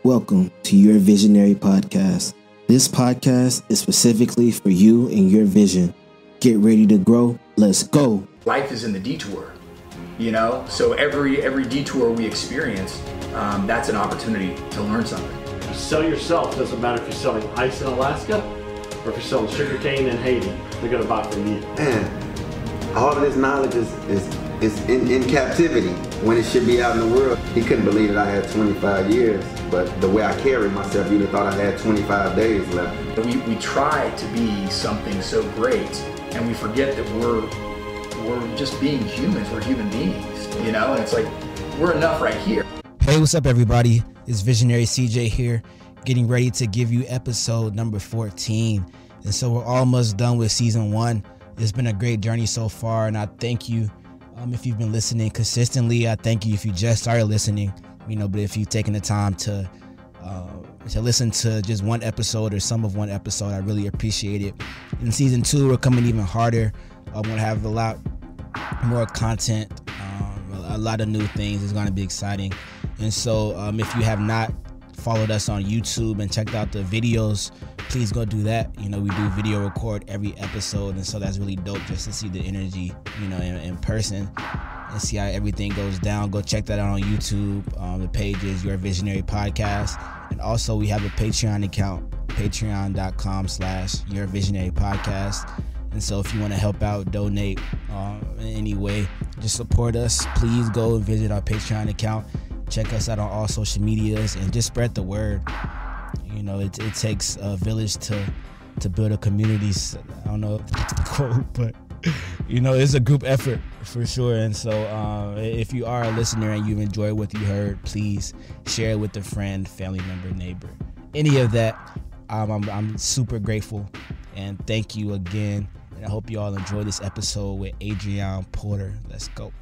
Welcome to Your Visionary Podcast. This podcast is specifically for you and your vision. Get ready to grow. Let's go. Life is in the detour, you know? So every detour we experience, that's an opportunity to learn something. You sell yourself. Doesn't matter if you're selling ice in Alaska or if you're selling sugarcane in Haiti. They're going to buy from you. And all of this knowledge is in captivity when it should be out in the world. He couldn't believe that I had 25 years, but the way I carried myself, you'd have thought I had 25 days left. We try to be something so great, and we forget that we're just being humans. We're human beings, you know? And it's like, we're enough right here. Hey, what's up, everybody? It's Visionary CJ here, getting ready to give you episode number 14. And so we're almost done with season 1. It's been a great journey so far, and I thank you if you've been listening consistently. I thank you if you just started listening, but if you've taken the time to listen to just one episode or some of one episode, I really appreciate it. In season 2, we're coming even harder. I'm going to have a lot more content, a lot of new things. It's going to be exciting. And so if you have not followed us on YouTube and checked out the videos, please go do that. We do video record every episode, and so that's really dope just to see the energy, in person and see how everything goes down. Go check that out on YouTube. The page is Your Visionary Podcast. And also we have a Patreon account, patreon.com/Your Visionary Podcast. And so if you want to help out, donate in any way, just support us, please go and visit our Patreon account. Check us out on all social medias and just spread the word. It takes a village to build a community. I don't know if that's the quote, but it's a group effort for sure. And so if you are a listener and you enjoy what you heard, please share it with a friend, family member, neighbor, any of that. I'm super grateful, and thank you again. And I hope you all enjoy this episode with Adrion Porter. Let's go.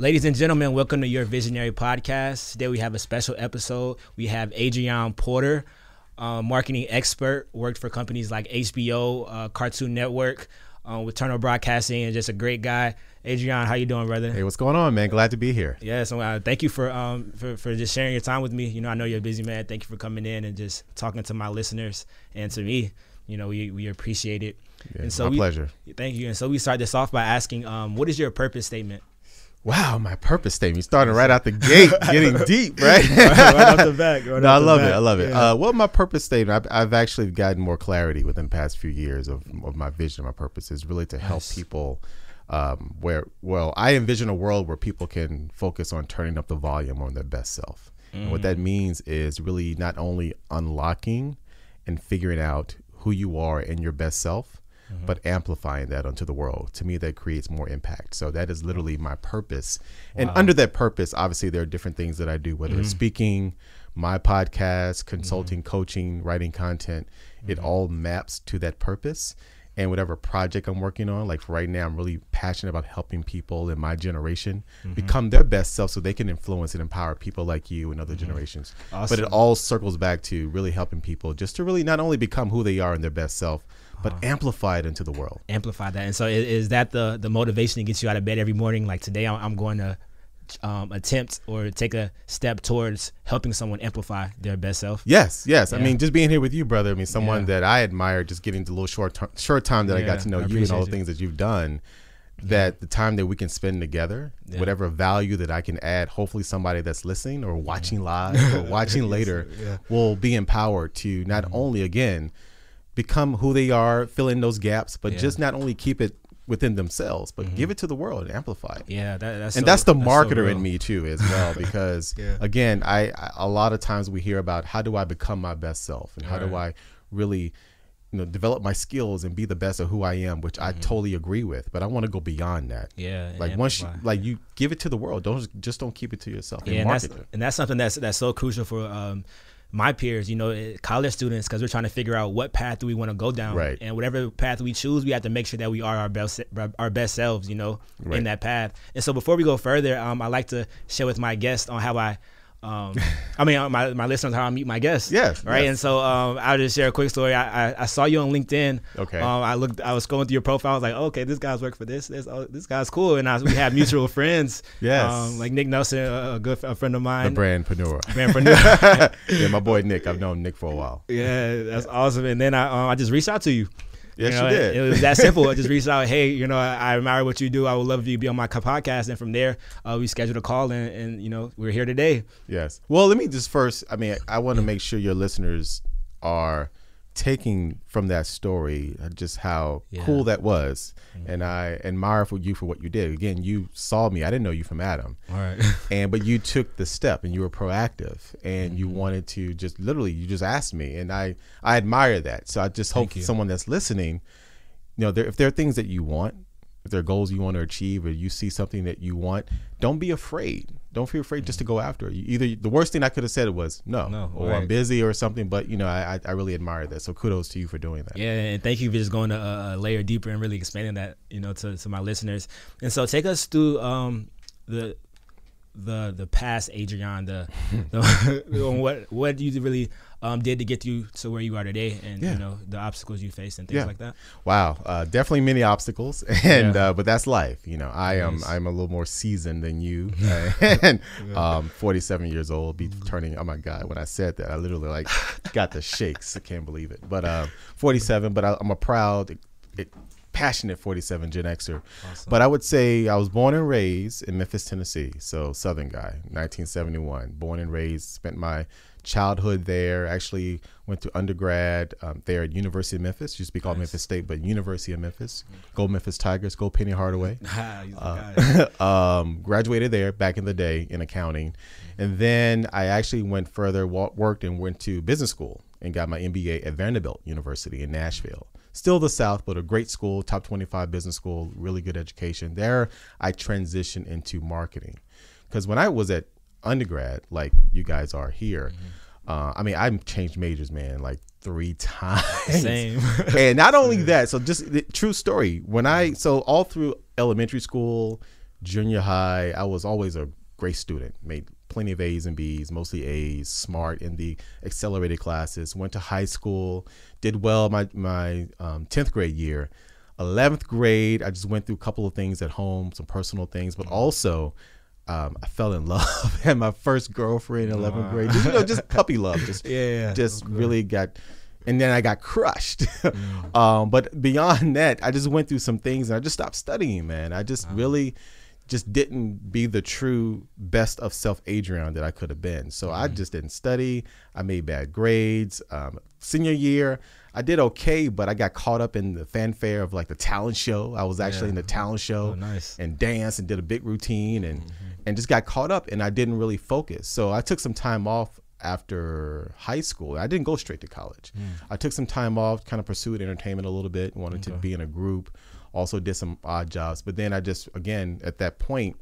Ladies and gentlemen, welcome to Your Visionary Podcast. Today we have a special episode. We have Adrion Porter, marketing expert, worked for companies like HBO, Cartoon Network, with Turner Broadcasting, and just a great guy. Adrion, how you doing, brother? Hey, what's going on, man? Glad to be here. Yeah, so thank you for just sharing your time with me. I know you're a busy man. Thank you for coming in and just talking to my listeners and to me. We appreciate it. Yeah, and so my pleasure. Thank you. And so we start this off by asking, what is your purpose statement? Wow, my purpose statement. You're starting right out the gate, getting deep, right? Right off the back. I love it. Yeah. Well, my purpose statement, I've actually gotten more clarity within the past few years of my vision. My purpose is really to help people I envision a world where people can focus on turning up the volume on their best self. And what that means is really not only unlocking and figuring out who you are in your best self, but amplifying that onto the world. To me, that creates more impact. So that is literally my purpose. Wow. And under that purpose, obviously, there are different things that I do, whether it's speaking, my podcast, consulting, coaching, writing content. It all maps to that purpose. And whatever project I'm working on, like for right now, I'm really passionate about helping people in my generation become their best self so they can influence and empower people like you and other generations. Awesome. But it all circles back to really helping people just to really not only become who they are in their best self, but amplify it into the world. Amplify that. And so is that the motivation that gets you out of bed every morning? Like today I'm going to attempt or take a step towards helping someone amplify their best self? Yes. Yeah. I mean, just being here with you, brother. I mean, someone that I admire, just getting the little short time that I got to know you and all the things that you've done, that the time that we can spend together, whatever value that I can add, hopefully somebody that's listening or watching live or watching later will be empowered to not only, again, become who they are, fill in those gaps, but just not only keep it within themselves, but give it to the world and amplify it. Yeah, that's the marketer in me too, as well, because again, a lot of times we hear about how do I become my best self and how do I really, develop my skills and be the best of who I am, which I totally agree with, but I want to go beyond that. Yeah, like once you give it to the world, don't keep it to yourself. Yeah, and that's something that's so crucial for my peers, college students, because we're trying to figure out what path do we want to go down. Right. And whatever path we choose, we have to make sure that we are our best selves, in that path. And so before we go further, I like to share with my guests on how I I mean, my listeners, how I meet my guests. Yes. Right. Yes. And so I'll just share a quick story. I saw you on LinkedIn. Okay. I was scrolling through your profile. I was like, okay, this guy's working for this. This guy's cool. And we have mutual friends. Yes. Like Nick Nelson, a friend of mine. The brandpreneur. Yeah, my boy Nick. I've known Nick for a while. Yeah, that's awesome. And then I just reached out to you. Yes, you know, you did. It was that simple. I just reached out. Hey, I admire what you do. I would love for you to be on my podcast. And from there, we scheduled a call, and we're here today. Yes. Well, let me just first. I mean, I want to make sure your listeners are taking from that story just how cool that was, and I admire you for what you did. Again, you saw me. I didn't know you from Adam. All right. But you took the step, and you were proactive, and you wanted to just literally. You just asked me, and I admire that. So I just hope someone that's listening, if there are things that you want, if there are goals you want to achieve, or you see something that you want, don't be afraid. Don't feel afraid just to go after it. Either the worst thing I could have said was no, or I'm busy or something. But I really admire that. So kudos to you for doing that. Yeah, and thank you for just going a layer deeper and really expanding that to my listeners. And so take us through the past Adrion, what you really did to get you to where you are today, and the obstacles you faced and things like that. Wow, definitely many obstacles, and but that's life. I'm a little more seasoned than you, and 47 years old, be turning. Oh my God, when I said that, I literally got the shakes. I can't believe it. But 47, but I'm a proud, passionate 47 Gen Xer. Awesome. But I would say I was born and raised in Memphis, Tennessee. So Southern guy, 1971. Born and raised, spent my childhood there. Actually went to undergrad there at University of Memphis. Used to be called Memphis State, but University of Memphis. Go Memphis Tigers, go Penny Hardaway. Graduated there back in the day in accounting. And then I actually went further, worked and went to business school and got my MBA at Vanderbilt University in Nashville. Still the South, but a great school, top 25 business school, really good education. There, I transitioned into marketing. Because when I was at undergrad, like you guys are here, I changed majors, man, like 3 times. Same. And not only that, so just the true story. So all through elementary school, junior high, I was always a great student, made plenty of A's and B's, mostly A's, smart in the accelerated classes. Went to high school, did well my 10th grade year. 11th grade, I just went through a couple of things at home, some personal things, but also I fell in love. Had my first girlfriend in 11th grade. Just puppy love. Really got, and then I got crushed. But beyond that, I just went through some things and I just stopped studying, man. I just really just didn't be the true best of self Adrion that I could have been. So I just didn't study. I made bad grades. Senior year, I did okay, but I got caught up in the fanfare of the talent show. I was actually in the talent show and danced and did a big routine and just got caught up, and I didn't really focus. So I took some time off after high school. I didn't go straight to college. I took some time off, kind of pursued entertainment a little bit, wanted to be in a group. Also did some odd jobs, but then I just, again, at that point,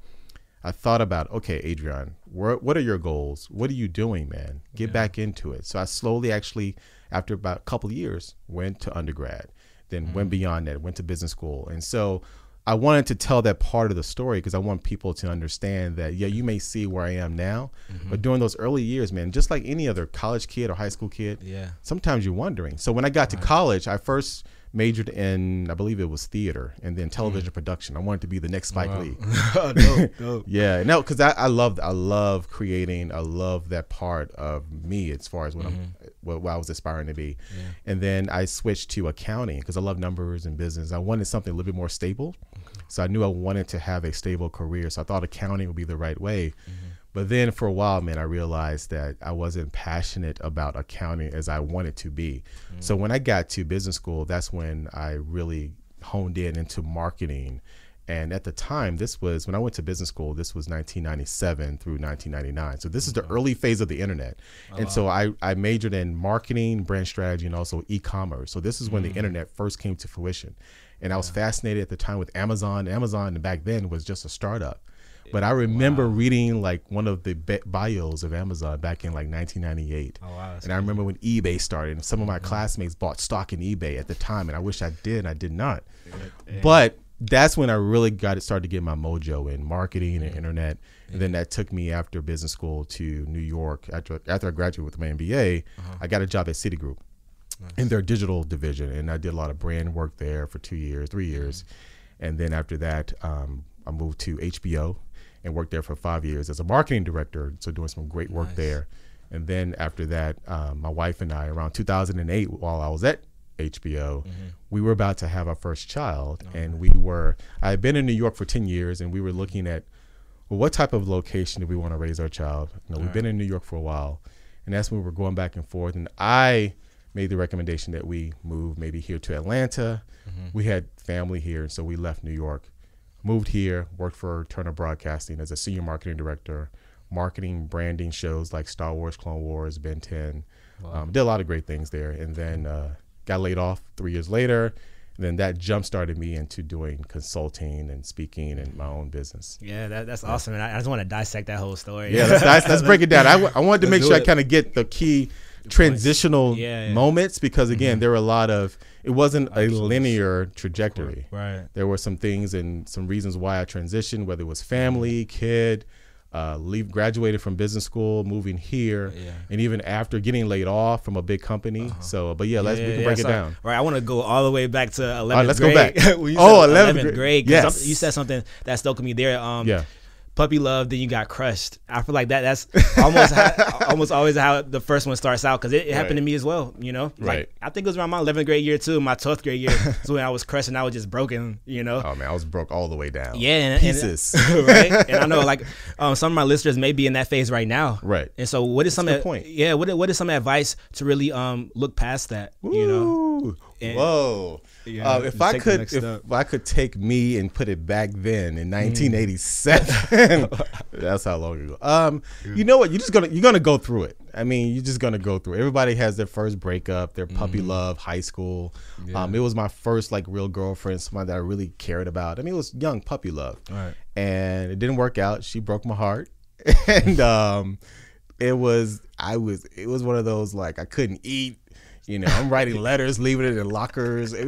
I thought about, okay, Adrion, what are your goals? What are you doing, man? Get back into it. So I slowly, actually, after about a couple of years, went to undergrad, then went beyond that, went to business school. And so I wanted to tell that part of the story because I want people to understand that, you may see where I am now, but during those early years, man, just like any other college kid or high school kid, sometimes you're wondering. So when I got to college, I first majored in, I believe it was theater and then television production. I wanted to be the next Spike Lee. Dope. Yeah, no, because I love creating. I love that part of me as far as what I was aspiring to be. And then I switched to accounting because I love numbers and business. I wanted something a little bit more stable. So I knew I wanted to have a stable career. So I thought accounting would be the right way. But then for a while, man, I realized that I wasn't passionate about accounting as I wanted to be. So when I got to business school, that's when I really honed in into marketing. And at the time, this was, when I went to business school, this was 1997 through 1999. So this is the early phase of the internet. So I majored in marketing, brand strategy, and also e-commerce. So this is when the internet first came to fruition. And I was fascinated at the time with Amazon. Amazon back then was just a startup. But I remember reading one of the bios of Amazon back in 1998. And I remember when eBay started, and some of my classmates bought stock in eBay at the time, and I wish I did, and I did not. But that's when I really started to get my mojo in marketing and internet. And then that took me after business school to New York. After I graduated with my MBA, I got a job at Citigroup in their digital division. And I did a lot of brand work there for 3 years. And then after that, I moved to HBO and worked there for 5 years as a marketing director. So doing some great work there. And then after that, my wife and I, around 2008, while I was at HBO, we were about to have our first child. And I had been in New York for 10 years, and we were looking at, well, what type of location do we want to raise our child? We've been in New York for a while, and that's when we were going back and forth. And I made the recommendation that we move maybe here to Atlanta. We had family here, so we left New York, moved here, worked for Turner Broadcasting as a senior marketing director, marketing, branding shows like Star Wars, Clone Wars, Ben 10. Did a lot of great things there, and then got laid off 3 years later. And then that jump started me into doing consulting and speaking and my own business. Yeah, that's awesome. And I just want to dissect that whole story. Yeah, let's break it down. I wanted to make sure I kind of get the key transitional moments, because again, there were a lot of, it wasn't a linear trajectory. Right. There were some things and some reasons why I transitioned, whether it was family, kid, graduated from business school, moving here, and even after getting laid off from a big company. So, but we can break it down. Right, I want to go all the way back to 11th let's grade. go back. 11th grade. Yes. You said something that stuck with me there. Puppy love, then you got crushed. I feel like that's almost always how the first one starts out, because it happened to me as well. Like, I think it was around my 11th grade year too. My 12th grade year is when I was crushed and I was just broken. Oh man, I was broke all the way down. Yeah, pieces. Right. And I know like some of my listeners may be in that phase right now. Right. And so, what is some point? Yeah. What is some advice to really look past that? Whoa. If I could take me and put it back then in 1987, that's how long ago. You know what? You're gonna go through it. I mean, you're just gonna go through it. Everybody has their first breakup, their puppy love, high school. It was my first like real girlfriend, somebody that I really cared about. I mean, it was young puppy love, and it didn't work out. She broke my heart, and it was one of those like I couldn't eat. I'm writing letters, leaving it in lockers. It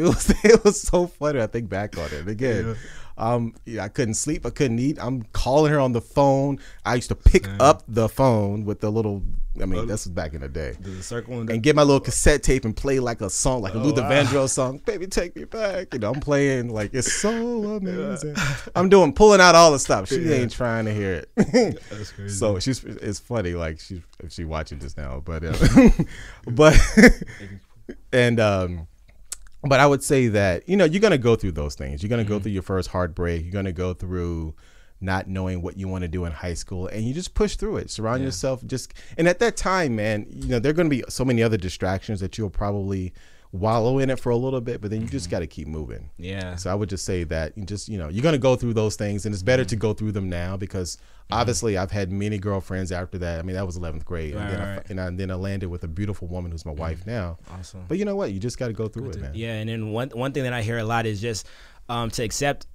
was so funny. I think back on it again. I couldn't sleep. I couldn't eat. I'm calling her on the phone. I used to pick up the phone with the little. I mean, this was back in the day. The circle and get my little cassette tape and play like a song, like a Luther Vandross song. Baby, take me back. I'm playing like it's so amazing. I'm pulling out all the stuff. She ain't trying to hear it. That's crazy. So it's funny. Like she watching this now, but but I would say that you're gonna go through those things. You're gonna go through your first heartbreak. You're gonna go through not knowing what you want to do in high school, and you just push through it. Surround yourself. And at that time, man, there are going to be so many other distractions that you'll probably wallow in it for a little bit, but then you just got to keep moving. Yeah. So I would just say that you're going to go through those things, and it's better to go through them now, because obviously I've had many girlfriends after that. I mean, that was 11th grade, and then I landed with a beautiful woman who's my wife now. Awesome. But you know what? You just got to go through it, man. Yeah. And then one thing that I hear a lot is just to accept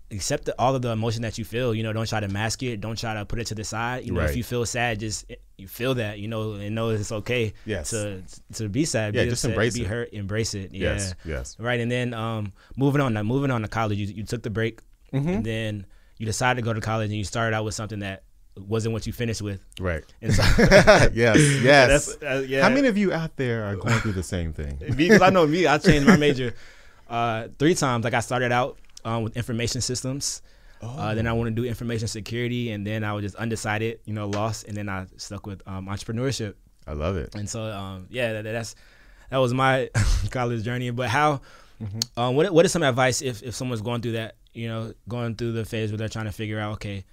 all of the emotion that you feel. Don't try to mask it. Don't try to put it to the side. If you feel sad, just you feel that. And know it's okay. Yes. To be sad. Yeah. Just embrace it. Be hurt. Embrace it. Yeah. Yes. Yes. Right. And then moving on to college. You took the break, and then you decided to go to college, and you started out with something that wasn't what you finished with. Right. And so, yes. How many of you out there are going through the same thing? Because I know me. I changed my major 3 times. Like I started out with information systems. Then I want to do information security, and then I was just undecided, lost, and then I stuck with entrepreneurship. I love it. And so, that was my college journey. But how? What is some advice if someone's going through that? Going through the phase where they're trying to figure out, okay,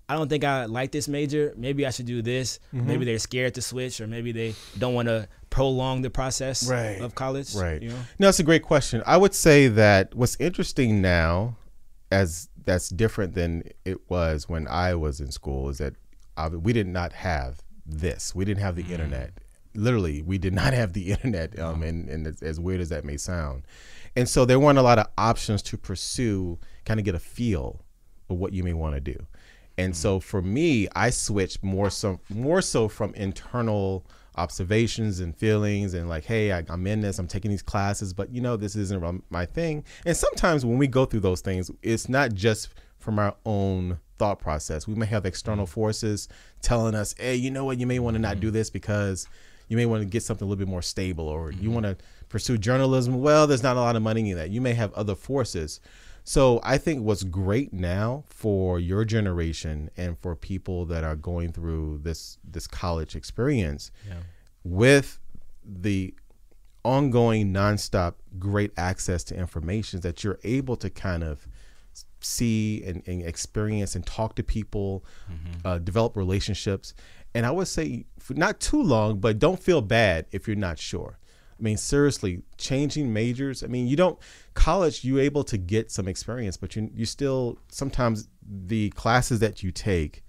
I don't think I like this major. Maybe I should do this. Maybe they're scared to switch, or maybe they don't want to prolong the process of college. Right. No, that's a great question. I would say that what's interesting now, as that's different than it was when I was in school, is that we did not have this. We didn't have the internet. Literally, we did not have the internet. And as weird as that may sound, and so there weren't a lot of options to pursue, kind of get a feel of what you may want to do. And so for me, I switched more so from internal observations and feelings and like, hey, I'm in this, I'm taking these classes, but this isn't my thing. And sometimes when we go through those things, it's not just from our own thought process. We may have external forces telling us, hey, you know what, you may want to not do this because you may want to get something a little bit more stable, or you want to pursue journalism. Well, there's not a lot of money in that. You may have other forces. So I think what's great now for your generation and for people that are going through this college experience with the ongoing nonstop great access to information, that you're able to kind of see and experience and talk to people, develop relationships. And I would say for not too long, but don't feel bad if you're not sure. I mean, seriously, changing majors. I mean, college, you're able to get some experience, but you still, sometimes the classes that you take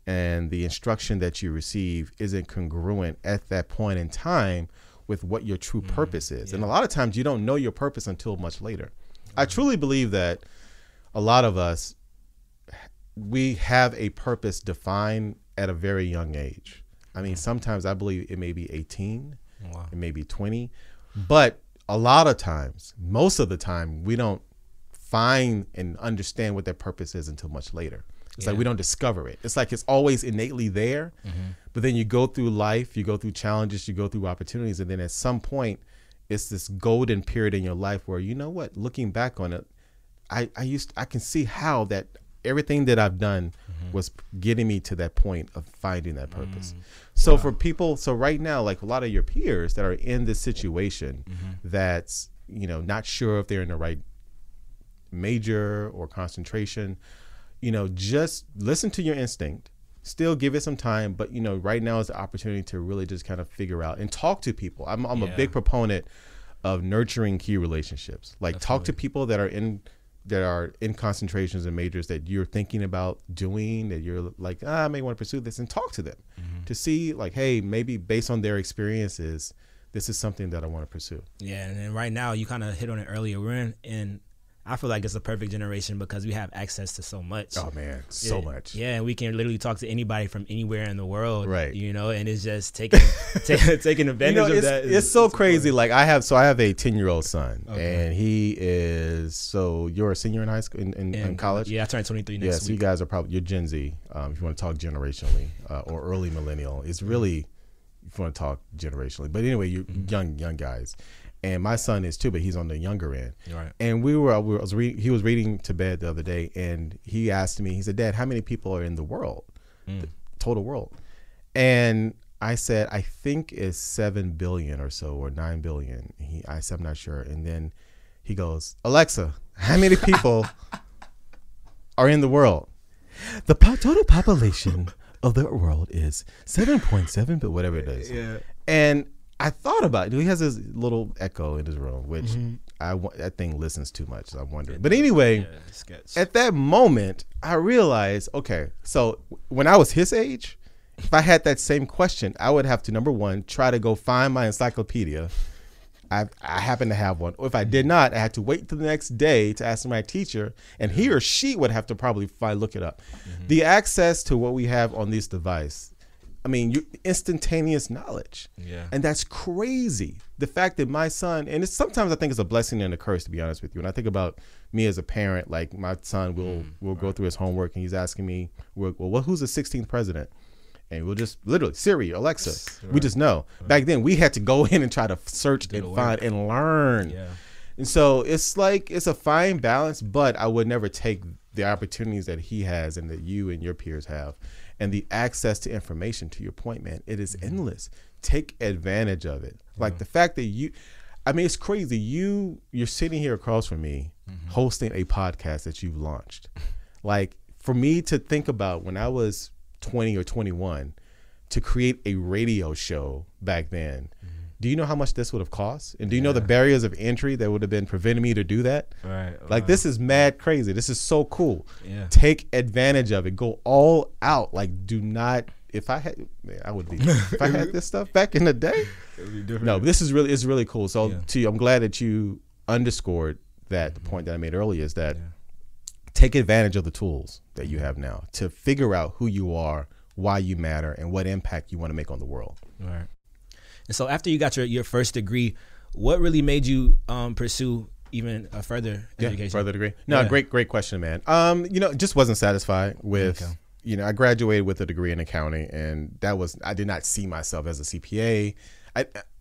and the instruction that you receive isn't congruent at that point in time with what your true purpose is. And a lot of times you don't know your purpose until much later. I truly believe that a lot of us, we have a purpose defined at a very young age. I mean, sometimes I believe it may be 18. Wow. It may be 20, but a lot of times, most of the time, we don't find and understand what their purpose is until much later. It's like we don't discover it. It's like it's always innately there, but then you go through life, you go through challenges, you go through opportunities, and then at some point, it's this golden period in your life where, you know what, looking back on it, I can see how that everything that I've done was getting me to that point of finding that purpose. So for people, so right now, like a lot of your peers that are in this situation that's, not sure if they're in the right major or concentration, just listen to your instinct, still give it some time, but right now is the opportunity to really just kind of figure out and talk to people. I'm a big proponent of nurturing key relationships. Like talk to people that are in concentrations and majors that you're thinking about doing, that you're like, I may want to pursue this, and talk to them to see like, hey, maybe based on their experiences, this is something that I want to pursue. Yeah. And then right now you kind of hit on it earlier. We're in I feel like it's a perfect generation because we have access to so much. Oh man, so much. Yeah, and we can literally talk to anybody from anywhere in the world. Right. And it's just taking advantage of that. It's so crazy. Like I have a 10-year-old son, and he is. So you're a senior in high school in college. Yeah, I turned 23 next week. So you guys are you're Gen Z. If you want to talk generationally, or early millennial, it's really if you want to talk generationally. But anyway, you young guys. And my son is too, but he's on the younger end. Right. And he was reading to bed the other day, and he asked me, he said, Dad, how many people are in the world, the total world? And I said, I think it's 7 billion or so, or 9 billion. I said, I'm not sure. And then he goes, Alexa, how many people are in the world? The total population of the world is 7.7, but whatever it is. Yeah. And I thought about it. He has this little echo in his room, which that thing listens too much. So I'm wondering. But anyway, at that moment, I realized, okay, so when I was his age, if I had that same question, I would have to, number one, try to go find my encyclopedia. I happen to have one. Or if I did not, I had to wait till the next day to ask my teacher, and he or she would have to probably look it up. The access to what we have on this device, I mean, instantaneous knowledge. Yeah. And that's crazy. The fact that my son, and sometimes I think it's a blessing and a curse, to be honest with you. When I think about me as a parent, like my son will go through his homework and he's asking me, well, who's the 16th president? And we'll just literally, Siri, Alexa, we just know. Back then, we had to go in and try to search and find and learn. Yeah. And so it's like, it's a fine balance, but I would never take the opportunities that he has and that you and your peers have. And the access to information, to your point, man, it is endless. Take advantage of it. Like the fact that it's crazy. You're sitting here across from me hosting a podcast that you've launched. Like for me to think about when I was 20 or 21 to create a radio show back then, do you know how much this would have cost? And do you know the barriers of entry that would have been preventing me to do that? Right. Like this is mad crazy. This is so cool. Yeah. Take advantage of it. Go all out. Like do not. If I had, man, I would be. If I had this stuff back in the day, it would be different. No, this is really, it's really cool. So to you, I'm glad that you underscored that. The point that I made earlier is that take advantage of the tools that you have now to figure out who you are, why you matter, and what impact you want to make on the world. Right. And so after you got your first degree, what really made you pursue even a further education? Further degree? No, great question, man. Just wasn't satisfied with, I graduated with a degree in accounting, and I did not see myself as a CPA.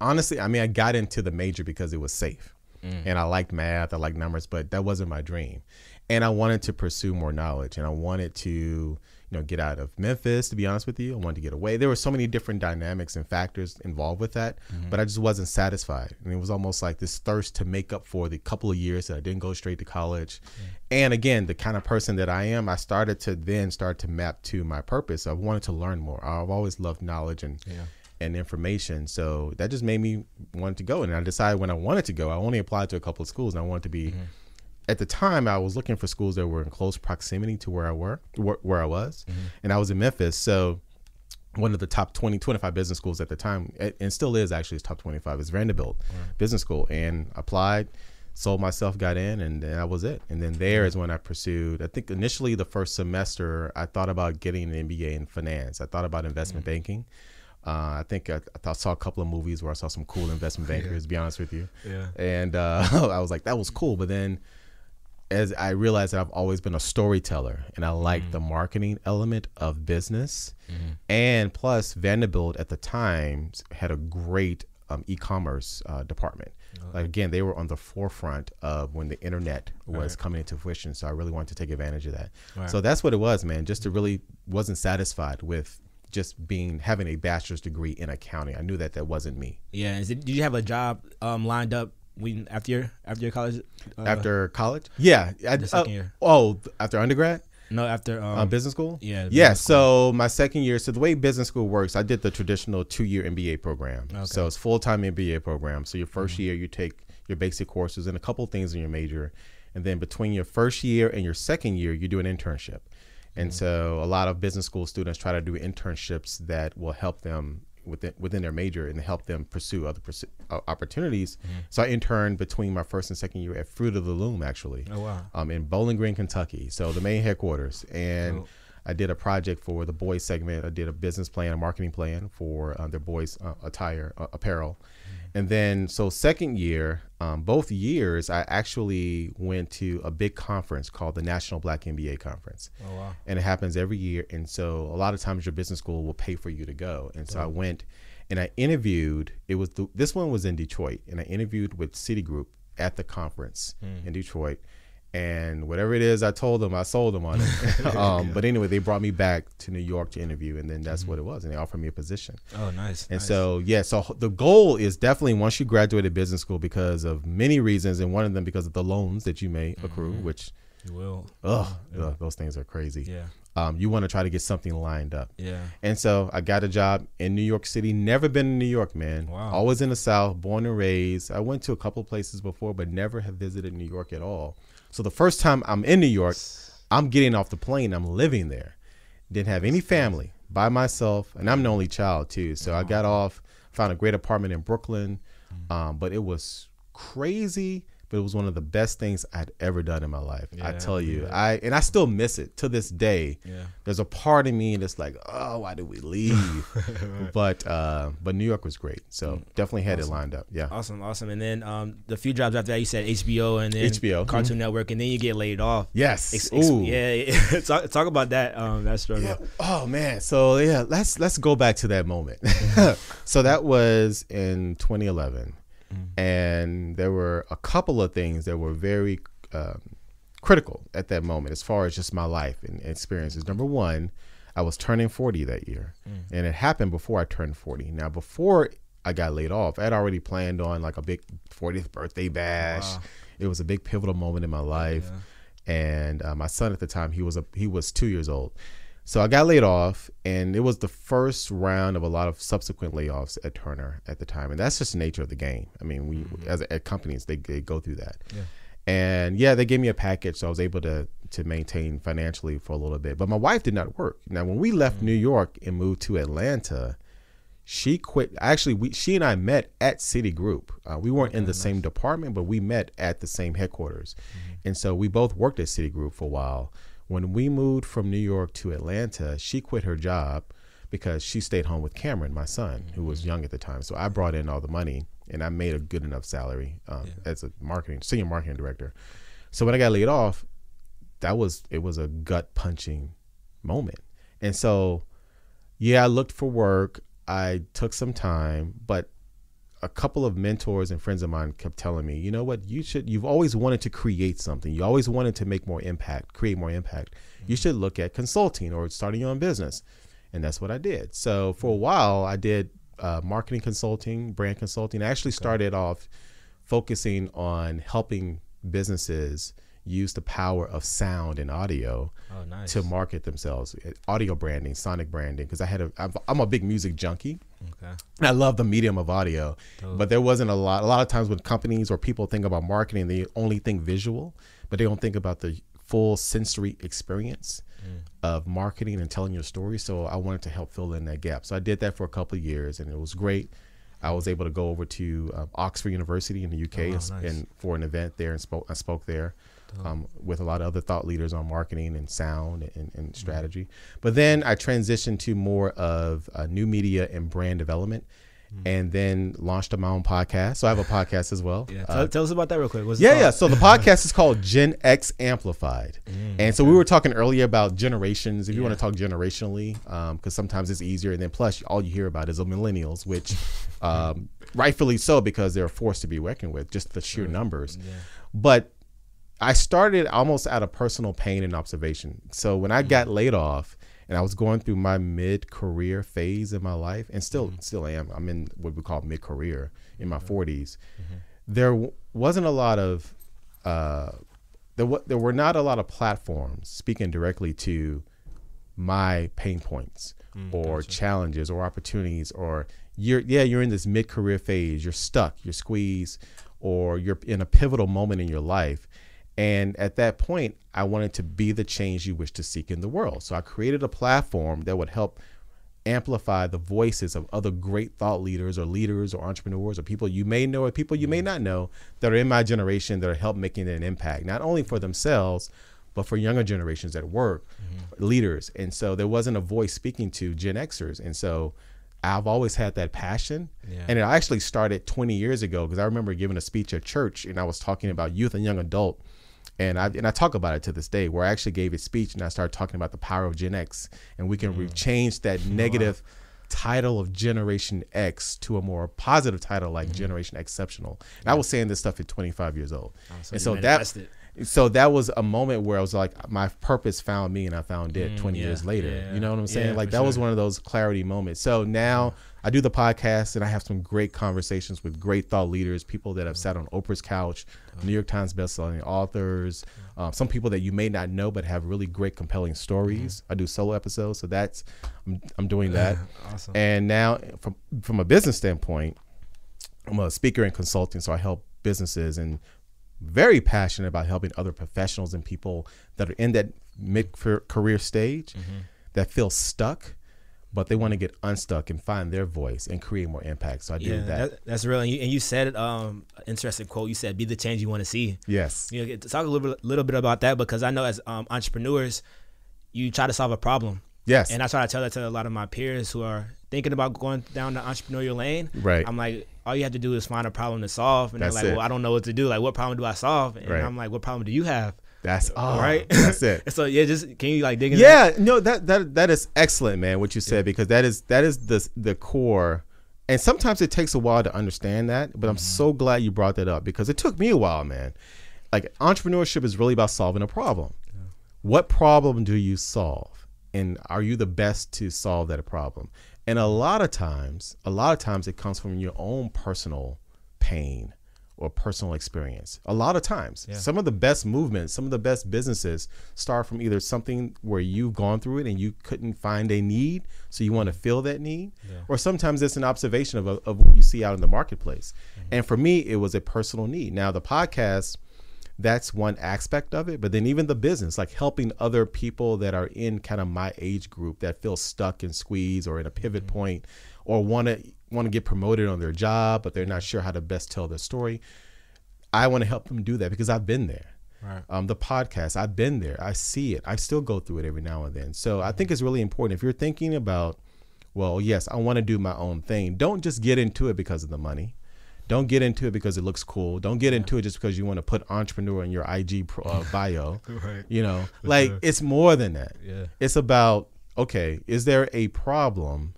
Honestly, I got into the major because it was safe. And I liked math, I liked numbers, but that wasn't my dream. And I wanted to pursue more knowledge, and I wanted to, get out of Memphis, to be honest with you. I wanted to get away. There were so many different dynamics and factors involved with that, but I just wasn't satisfied. And it was almost like this thirst to make up for the couple of years that I didn't go straight to college. And again, the kind of person that I am, I started to map to my purpose. I wanted to learn more. I've always loved knowledge and information. So that just made me want to go. And I decided when I wanted to go, I only applied to a couple of schools, and I wanted to be, at the time I was looking for schools that were in close proximity to where I was. And I was in Memphis. So one of the top 25 business schools at the time, and still is actually, it's top 25, is Vanderbilt Business School. And applied, sold myself, got in, and that was it. And then there is when I pursued, I think initially the first semester, I thought about getting an MBA in finance. I thought about investment banking. I think I saw a couple of movies where I saw some cool investment bankers, to be honest with you. And I was like, that was cool. But then as I realized that I've always been a storyteller, and I like the marketing element of business. And plus, Vanderbilt at the time had a great e-commerce department. Like, again, they were on the forefront of when the internet was coming into fruition. So I really wanted to take advantage of that. So that's what it was, man. Just to really wasn't satisfied with just having a bachelor's degree in accounting. I knew that wasn't me. Yeah. Did you have a job lined up after your college? After college? Yeah. The second year. After undergrad? No, after business school? Yeah. So my second year, so the way business school works, I did the traditional 2-year MBA program. So it's full-time MBA program. So your first year, you take your basic courses and a couple things in your major. And then between your first year and your second year, you do an internship. And so a lot of business school students try to do internships that will help them within their major and help them pursue other opportunities. So I interned between my first and second year at Fruit of the Loom, actually. Oh, wow. In Bowling Green, Kentucky. So the main headquarters. And I did a project for the boys segment. I did a business plan, a marketing plan for their boys attire, apparel. And then, so second year, both years, I actually went to a big conference called the National Black MBA Conference. Oh, wow. And it happens every year. And so a lot of times your business school will pay for you to go. And so I went and I interviewed, this one was in Detroit, and I interviewed with Citigroup at the conference in Detroit. And whatever it is I told them, I sold them on it. But anyway, they brought me back to New York to interview, and then that's what it was. And they offered me a position. Oh, nice. And so the goal is definitely once you graduated business school, because of many reasons, and one of them because of the loans that you may accrue, which you will. Those things are crazy. Yeah. You want to try to get something lined up. Yeah. And so I got a job in New York City. Never been in New York, man. Wow. Always in the South, born and raised. I went to a couple places before, but never have visited New York at all. So the first time I'm in New York, I'm getting off the plane. I'm living there. Didn't have any family, by myself, and I'm the only child too. So I got off, found a great apartment in Brooklyn, but it was crazy. But it was one of the best things I'd ever done in my life. I tell you, I still miss it to this day. Yeah. There's a part of me that's like, oh, why did we leave? But New York was great. So definitely had it lined up. Yeah. Awesome. And then the few jobs after that, you said HBO and then Cartoon Network, and then you get laid off. Yes. Talk about that struggle. Yeah. Oh man. So let's go back to that moment. So that was in 2011. And there were a couple of things that were very critical at that moment as far as just my life and experiences. Number one, I was turning 40 that year, and it happened before I turned 40. Now, before I got laid off, I had already planned on like a big 40th birthday bash. Wow. It was a big pivotal moment in my life. Yeah. And my son at the time, he was 2 years old. So I got laid off, and it was the first round of a lot of subsequent layoffs at Turner at the time. And that's just the nature of the game. I mean, at companies, they go through that. Yeah. And they gave me a package, so I was able to maintain financially for a little bit. But my wife did not work. Now, when we left New York and moved to Atlanta, she quit. Actually, she and I met at Citigroup. We weren't in the same department, but we met at the same headquarters. And so we both worked at Citigroup for a while. When we moved from New York to Atlanta, she quit her job because she stayed home with Cameron, my son, who was young at the time. So I brought in all the money, and I made a good enough salary as a senior marketing director. So when I got laid off, it was a gut punching moment. And so, I looked for work. I took some time, but a couple of mentors and friends of mine kept telling me, you know what, you've always wanted to create something. You always wanted to make more impact, create more impact. You should look at consulting or starting your own business. And that's what I did. So for a while I did marketing consulting, brand consulting. I actually started off focusing on helping businesses use the power of sound and audio to market themselves. Audio branding, sonic branding, because I'm a big music junkie. Okay. And I love the medium of audio, but there wasn't a lot of times when companies or people think about marketing, they only think visual, but they don't think about the full sensory experience of marketing and telling your story. So I wanted to help fill in that gap. So I did that for a couple of years, and it was great. I was able to go over to Oxford University in the UK and for an event there, and I spoke there with a lot of other thought leaders on marketing and sound and strategy. But then I transitioned to more of new media and brand development, and then launched my own podcast. So I have a podcast as well. Tell us about that real quick. What's it called? So the podcast is called Gen X Amplified. And so we were talking earlier about generations. If you want to talk generationally, because sometimes it's easier. And then plus all you hear about is the millennials, which rightfully so, because they're a force to be reckoned with, just the sheer numbers. But I started almost out of personal pain and observation. So when I got laid off, and I was going through my mid-career phase in my life, and still am. I'm in what we call mid-career in my 40s. There wasn't a lot of, there were not a lot of platforms speaking directly to my pain points or challenges or opportunities, or you're in this mid-career phase, you're stuck, you're squeezed, or you're in a pivotal moment in your life. And at that point, I wanted to be the change you wish to seek in the world. So I created a platform that would help amplify the voices of other great thought leaders or entrepreneurs or people you may know or people you may not know that are in my generation that are help making an impact, not only for themselves, but for younger generations at work, leaders. And so there wasn't a voice speaking to Gen Xers. And so I've always had that passion. And it actually started 20 years ago, because I remember giving a speech at church, and I was talking about youth and young adult. And I talk about it to this day, where I actually gave a speech and I started talking about the power of Gen X, and we can change that negative title of Generation X to a more positive title like Generation Exceptional. And I was saying this stuff at 25 years old. And so that was a moment where I was like, my purpose found me and I found it 20 years later. You know what I'm saying? Like that was one of those clarity moments. So now I do the podcast, and I have some great conversations with great thought leaders, people that have sat on Oprah's couch, New York Times bestselling authors, some people that you may not know but have really great, compelling stories. I do solo episodes, so I'm doing that. Awesome. And now from a business standpoint, I'm a speaker and consultant, so I help businesses, and very passionate about helping other professionals and people that are in that mid-career stage that feel stuck, but they want to get unstuck and find their voice and create more impact. So I do that. That's real. And you said an interesting quote. You said, "Be the change you want to see." Yes. Talk a little bit about that, because I know as entrepreneurs, you try to solve a problem. Yes. And I try to tell that to a lot of my peers who are thinking about going down the entrepreneurial lane. Right. I'm like, all you have to do is find a problem to solve. And they're like, well, I don't know what to do. Like, what problem do I solve? And I'm like, what problem do you have? That's right. That's it. So can you like dig in? Yeah, no, that is excellent, man. What you said, because that is the core. And sometimes it takes a while to understand that, but I'm so glad you brought that up, because it took me a while, man. Like, entrepreneurship is really about solving a problem. What problem do you solve? And are you the best to solve that problem? And a lot of times it comes from your own personal pain or personal experience. A lot of times, some of the best movements, some of the best businesses start from either something where you've gone through it and you couldn't find a need, so you want to fill that need, or sometimes it's an observation of what you see out in the marketplace. And for me, it was a personal need. Now, the podcast, that's one aspect of it, but then even the business, like helping other people that are in kind of my age group that feel stuck and squeezed or at a pivot point, or want to get promoted on their job, but they're not sure how to best tell their story. I want to help them do that, because I've been there. Right. The podcast, I've been there. I see it. I still go through it every now and then. So I think it's really important, if you're thinking about well, yes, I want to do my own thing. Don't just get into it because of the money. Don't get into it because it looks cool. Don't get into it just because you want to put entrepreneur in your IG bio. Right. You know, like it's more than that. Yeah. It's about, okay, is there a problem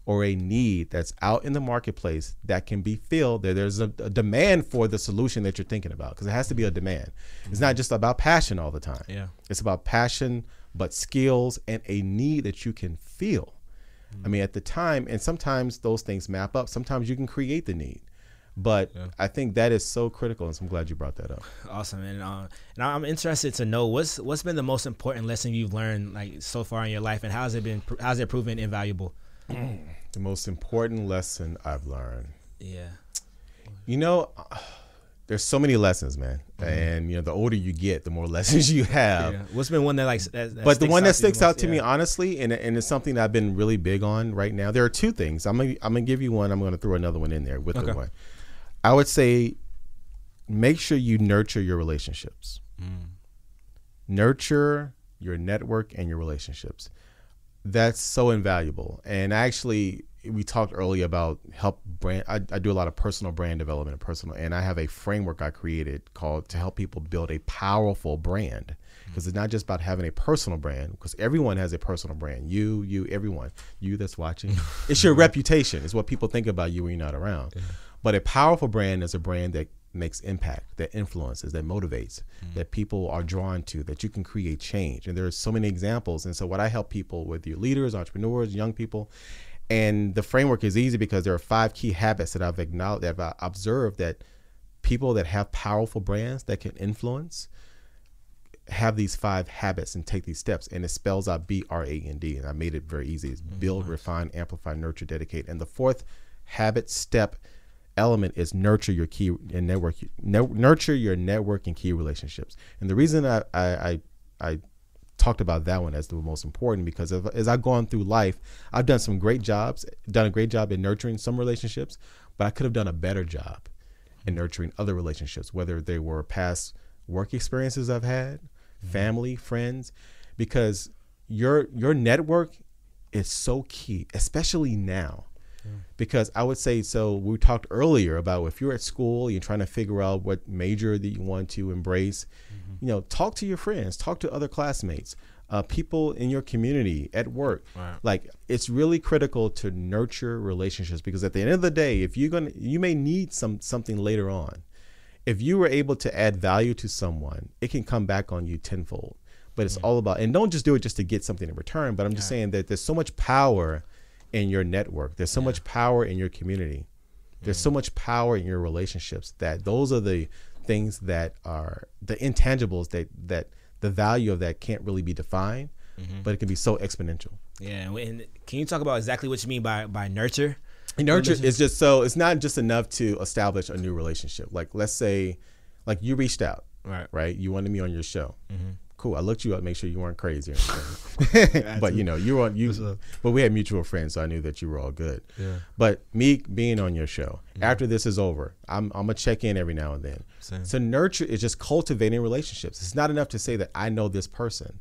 or a need that's out in the marketplace that can be filled? There's a demand for the solution that you're thinking about, because it has to be a demand. It's not just about passion all the time. Yeah. It's about passion, but skills and a need that you can feel. I mean, at the time, and sometimes those things map up. Sometimes you can create the need. But I think that is so critical, and so I'm glad you brought that up. Awesome, and I'm interested to know what's been the most important lesson you've learned like so far in your life, and how's it proven invaluable? The most important lesson I've learned. Yeah. You know, there's so many lessons, man, and you know, the older you get, the more lessons you have. Yeah. What's been one that like? But the one that sticks out to me, honestly, and it's something that I've been really big on right now. There are two things. I'm gonna give you one. I'm gonna throw another one in there with the one. I would say, make sure you nurture your relationships. Nurture your network and your relationships. That's so invaluable. And actually, we talked earlier about help brand. I do a lot of personal brand development and I have a framework I created called to help people build a powerful brand. Because it's not just about having a personal brand, because everyone has a personal brand. You, everyone, you that's watching. It's your reputation. It's what people think about you when you're not around. But a powerful brand is a brand that makes impact, that influences, that motivates, that people are drawn to, that you can create change. And there's so many examples. And so what I help people with, your leaders, entrepreneurs, young people, and the framework is easy because there are 5 key habits that I've acknowledged, that I've observed, that people that have powerful brands that can influence have these 5 habits and take these steps. And it spells out BRAND. And I made it very easy. It's build, refine, amplify, nurture, dedicate. And the 4th habit step element is nurture your key and network. Nurture your network and key relationships. And the reason I talked about that one as the most important, because as I've gone through life, I've done a great job in nurturing some relationships, but I could have done a better job in nurturing other relationships, whether they were past work experiences I've had, family, friends, because your network is so key, especially now. Because I would say, so we talked earlier about if you're at school, you're trying to figure out what major that you want to embrace, you know, talk to your friends, talk to other classmates, people in your community, at work. Like, it's really critical to nurture relationships, because at the end of the day, if you may need something later on. If you were able to add value to someone, it can come back on you tenfold. But it's all about, and don't just do it just to get something in return, but I'm just saying that there's so much power in your network. There's so much power in your community. There's so much power in your relationships, that those are the things that are the intangibles that the value of that can't really be defined, but it can be so exponential. Yeah. And can you talk about exactly what you mean by nurture? Nurture is just, so it's not just enough to establish a new relationship. Like, let's say, like, you reached out, right? You wanted me on your show. Cool. I looked you up, make sure you weren't crazy or anything. But you know, but we had mutual friends, so I knew that you were all good. But me being on your show, after this is over, I'm gonna check in every now and then. So nurture is just cultivating relationships. It's not enough to say that I know this person.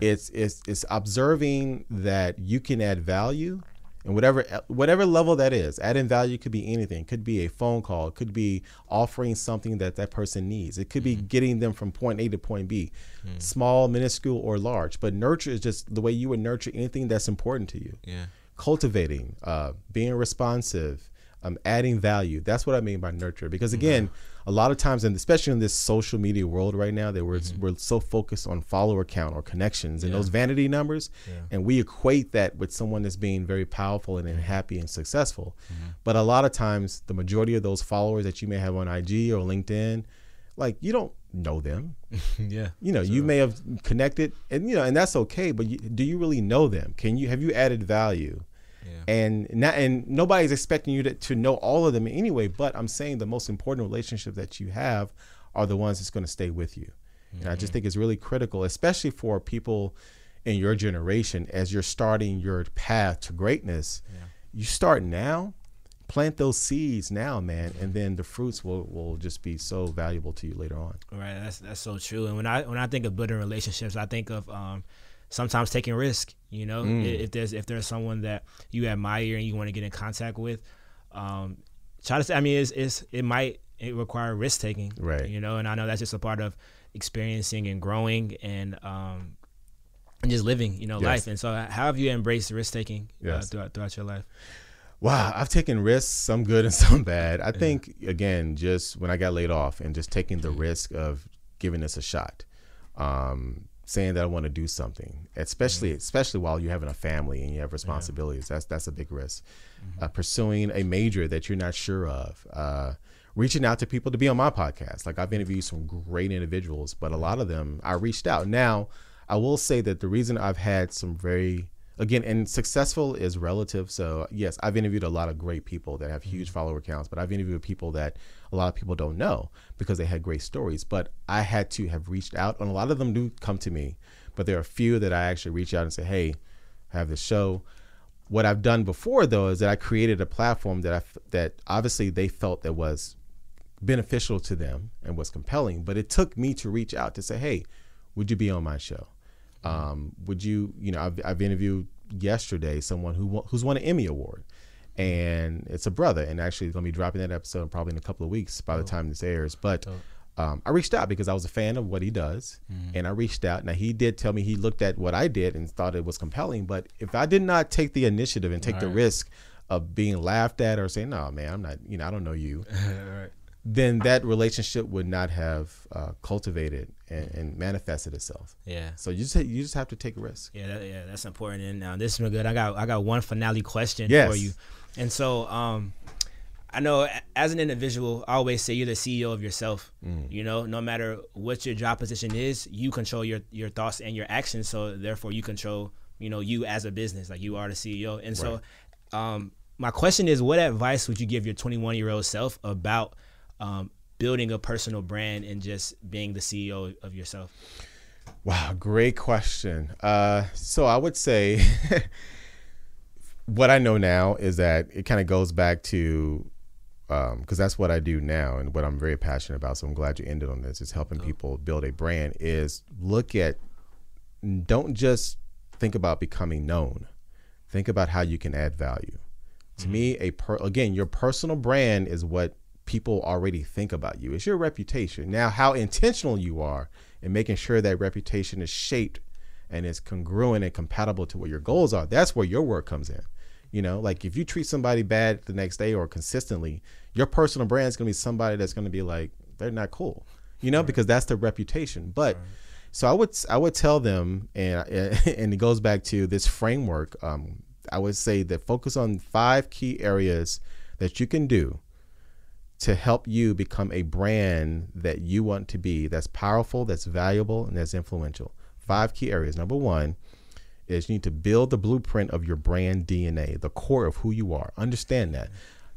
It's observing that you can add value. And whatever level that is, adding value could be anything. It could be a phone call. It could be offering something that person needs. It could be getting them from point A to point B, small, minuscule, or large. But nurture is just the way you would nurture anything that's important to you. Cultivating, being responsive, adding value. That's what I mean by nurture. Because again, a lot of times, and especially in this social media world right now, that we're so focused on follower count or connections and those vanity numbers, and we equate that with someone that's being very powerful and happy and successful. But a lot of times, the majority of those followers that you may have on IG or LinkedIn, like, you don't know them. You know, you may have connected, and you know, and that's okay. But do you really know them? Have you added value? And nobody's expecting you to know all of them anyway, but I'm saying the most important relationships that you have are the ones that's going to stay with you. And I just think it's really critical, especially for people in your generation, as you're starting your path to greatness. You start now, plant those seeds now, man, and then the fruits will just be so valuable to you later on. Right, that's so true. And when I think of building relationships, I think of sometimes taking risk. You know, if there's someone that you admire and you want to get in contact with, try to say. I mean, it might require risk taking, right? You know, and I know that's just a part of experiencing and growing and just living, you know, life. And so, how have you embraced risk taking throughout your life? Wow, I've taken risks, some good and some bad. I think, again, just when I got laid off and just taking the risk of giving this a shot, saying that I want to do something, especially while you're having a family and you have responsibilities. That's a big risk. Pursuing a major that you're not sure of, reaching out to people to be on my podcast. Like, I've interviewed some great individuals, but a lot of them I reached out. Now, I will say that the reason I've had some again, and successful is relative. So yes, I've interviewed a lot of great people that have huge follower counts, but I've interviewed people that a lot of people don't know because they had great stories. But I had to have reached out, and a lot of them do come to me, but there are a few that I actually reach out and say, hey, I have this show. What I've done before, though, is that I created a platform that obviously they felt that was beneficial to them and was compelling, but it took me to reach out to say, hey, would you be on my show? Would you, I've interviewed yesterday someone who's won an Emmy Award, and it's a brother, and actually going to be dropping that episode probably in a couple of weeks by the time this airs. But I reached out because I was a fan of what he does, and I reached out. Now, he did tell me he looked at what I did and thought it was compelling, but if I did not take the initiative and take the risk of being laughed at or saying, no, man, I'm not, I don't know you, then that relationship would not have cultivated and manifested itself. Yeah. So you just have to take a risk. Yeah, that's important. And this has been good. I got one finale question for you. And so I know as an individual, I always say you're the CEO of yourself. No matter what your job position is, you control your thoughts and your actions. So therefore, you control you as a business, like you are the CEO. And so my question is, what advice would you give your 21-year-old self about building a personal brand and just being the CEO of yourself? Wow, great question. So I would say what I know now is that it kind of goes back to, because that's what I do now and what I'm very passionate about. So I'm glad you ended on this, is helping people build a brand, is don't just think about becoming known. Think about how you can add value. To me, again, your personal brand is what people already think about you. It's your reputation. Now, how intentional you are in making sure that reputation is shaped and is congruent and compatible to what your goals are, that's where your work comes in. Like if you treat somebody bad the next day or consistently, your personal brand is going to be somebody that's going to be like, they're not cool, because that's the reputation. But so I would tell them, and it goes back to this framework. I would say that focus on 5 key areas that you can do to help you become a brand that you want to be, that's powerful, that's valuable, and that's influential. 5 key areas. Number 1 is you need to build the blueprint of your brand DNA, the core of who you are. Understand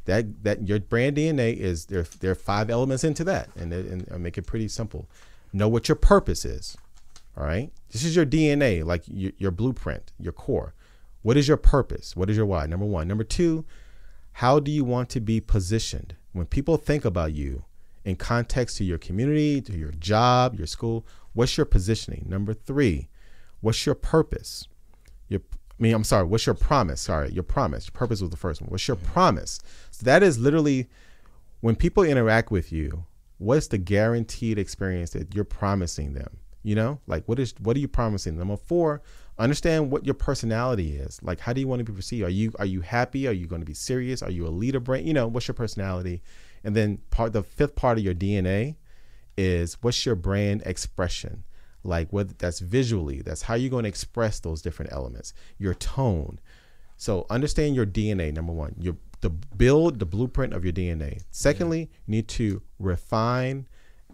that your brand DNA is, there are 5 elements into that, and make it pretty simple. Know what your purpose is. All right. This is your DNA, like your blueprint, your core. What is your purpose? What is your why? Number 1. Number 2, how do you want to be positioned? When people think about you in context to your community, to your job, your school, what's your positioning? Number 3, what's your purpose? What's your promise? Sorry, your promise. Your purpose was the first one. What's your promise? So that is literally when people interact with you, what's the guaranteed experience that you're promising them? Like what are you promising? Number 4, understand what your personality is. Like, how do you want to be perceived? Are you happy? Are you going to be serious? Are you a leader brain? What's your personality? And then the 5th part of your DNA is what's your brand expression? Like that's visually, that's how you're going to express those different elements, your tone. So understand your DNA. Number 1, build the blueprint of your DNA. Secondly, you need to refine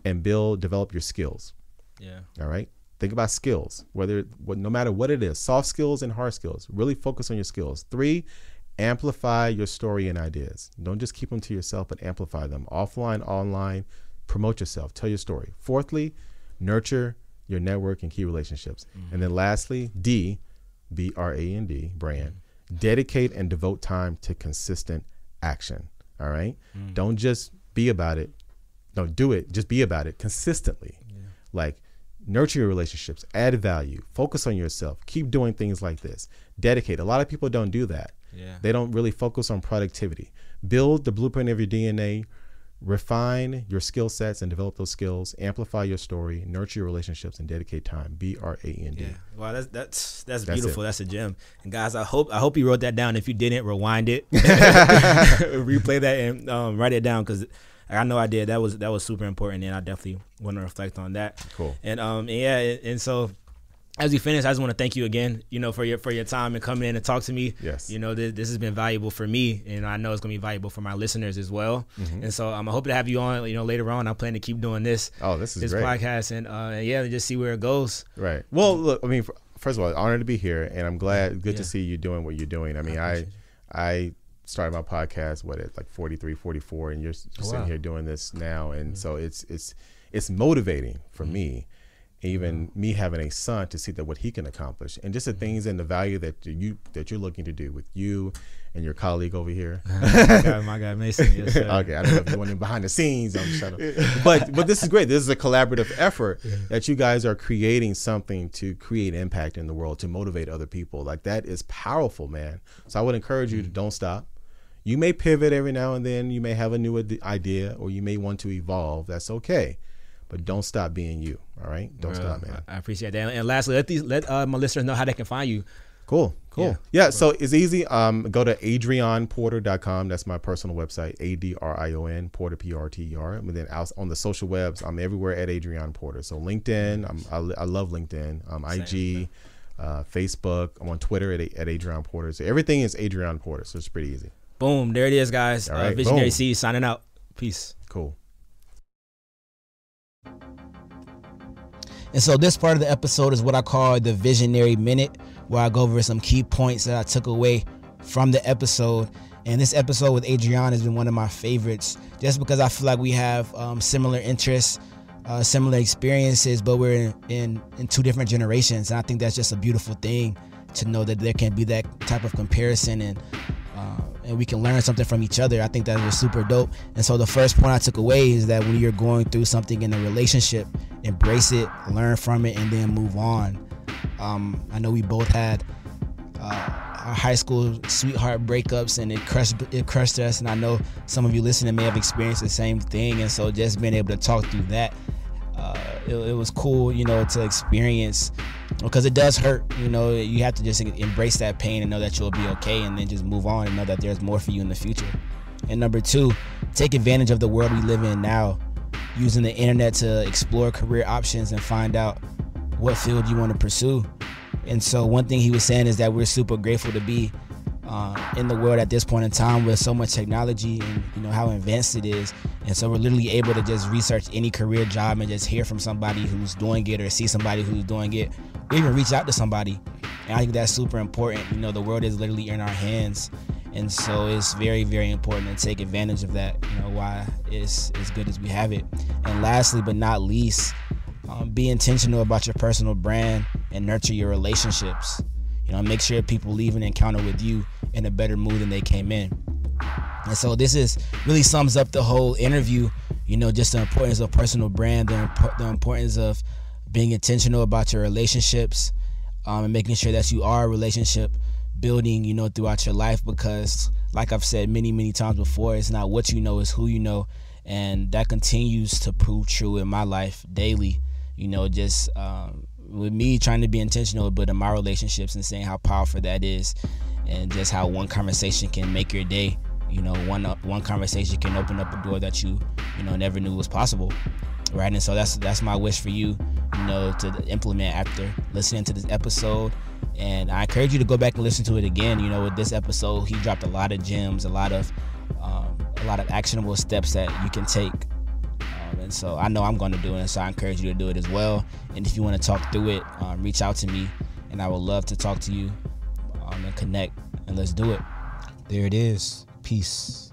and develop your skills. Yeah. All right. Think about skills, no matter what it is, soft skills and hard skills. Really focus on your skills. 3, amplify your story and ideas. Don't just keep them to yourself, but amplify them. Offline, online, promote yourself. Tell your story. 4thly, nurture your network and key relationships. And then lastly, D, BRAND, brand. Dedicate and devote time to consistent action. All right. Don't just be about it. Don't do it. Just be about it consistently. Like, Nurture your relationships, add value, focus on yourself, keep doing things like this, dedicate. A lot of people don't do that. Yeah. They don't really focus on productivity. Build the blueprint of your DNA, refine your skill sets and develop those skills, amplify your story, nurture your relationships, and dedicate time. BRAND. Yeah. Wow, that's beautiful. That's a gem. And guys, I hope you wrote that down. If you didn't, rewind it, replay that, and write it down, because I know I did. That was super important, and I definitely want to reflect on that. Cool. And so as we finish, I just want to thank you again, for your time and coming in and talk to me. Yes. This has been valuable for me, and I know it's going to be valuable for my listeners as well. Mm-hmm. And so I'm hoping to have you on, later on. I plan to keep doing this. Oh, this is great. Podcast, and just see where it goes. Right. Well, look, I mean, first of all, honored to be here, and I'm glad. Good to see you doing what you're doing. I mean, I started my podcast at like 43, 44, and you're sitting here doing this now, and so it's motivating for me. Even me having a son, to see that what he can accomplish, and just the things and the value that you're looking to do with you and your colleague over here. my guy Mason. Yes, sir. Okay, I don't know if you want him behind the scenes. But this is great. This is a collaborative effort that you guys are creating something to create impact in the world, to motivate other people. Like, that is powerful, man. So I would encourage you to don't stop. You may pivot every now and then. You may have a new idea, or you may want to evolve. That's okay. But don't stop being you, all right? Don't stop, man. I appreciate that. And lastly, let my listeners know how they can find you. Cool. Yeah, so it's easy. Go to adrionporter.com. That's my personal website, ADRION, Porter, PRTER. And then on the social webs, I'm everywhere at Adrion Porter. So LinkedIn, I love LinkedIn. IG, Facebook. I'm on Twitter at Adrion Porter. So everything is Adrion Porter, so it's pretty easy. Boom, there it is, guys. All right, Visionary C signing out. Peace. Cool. And so this part of the episode is what I call the Visionary Minute, where I go over some key points that I took away from the episode. And this episode with Adrion has been one of my favorites, just because I feel like we have similar interests, similar experiences, but we're in two different generations. And I think that's just a beautiful thing, to know that there can be that type of comparison, and we can learn something from each other. I think that was super dope. And so the first point I took away is that when you're going through something in a relationship, embrace it, learn from it, and then move on. I know we both had our high school sweetheart breakups, and it crushed us. And I know some of you listening may have experienced the same thing. And so just being able to talk through that, it was cool, to experience, because it does hurt. You have to just embrace that pain and know that you'll be okay, and then just move on and know that there's more for you in the future. And number 2, take advantage of the world we live in now, using the internet to explore career options and find out what field you want to pursue. And so one thing he was saying is that we're super grateful to be in the world at this point in time with so much technology, and how advanced it is. And so we're literally able to just research any career job and just hear from somebody who's doing it, or see somebody who's doing it, or even reach out to somebody. And I think that's super important. The world is literally in our hands. And so it's very, very important to take advantage of that, why it's as good as we have it. And lastly, but not least, be intentional about your personal brand and nurture your relationships. Make sure people leave an encounter with you in a better mood than they came in. And so this really sums up the whole interview, just the importance of personal brand, the importance of being intentional about your relationships, and making sure that you are a relationship building, throughout your life, because like I've said many, many times before, it's not what you know, it's who you know. And that continues to prove true in my life daily, with me trying to be intentional, but in my relationships, and seeing how powerful that is, and just how one conversation can make your day. One conversation can open up a door that you never knew was possible, right? And so that's my wish for you, to implement after listening to this episode. And I encourage you to go back and listen to it again. With this episode, he dropped a lot of gems, a lot of actionable steps that you can take. And so I know I'm going to do it, and so I encourage you to do it as well. And if you want to talk through it, reach out to me, and I would love to talk to you and connect, and let's do it. There it is. Peace.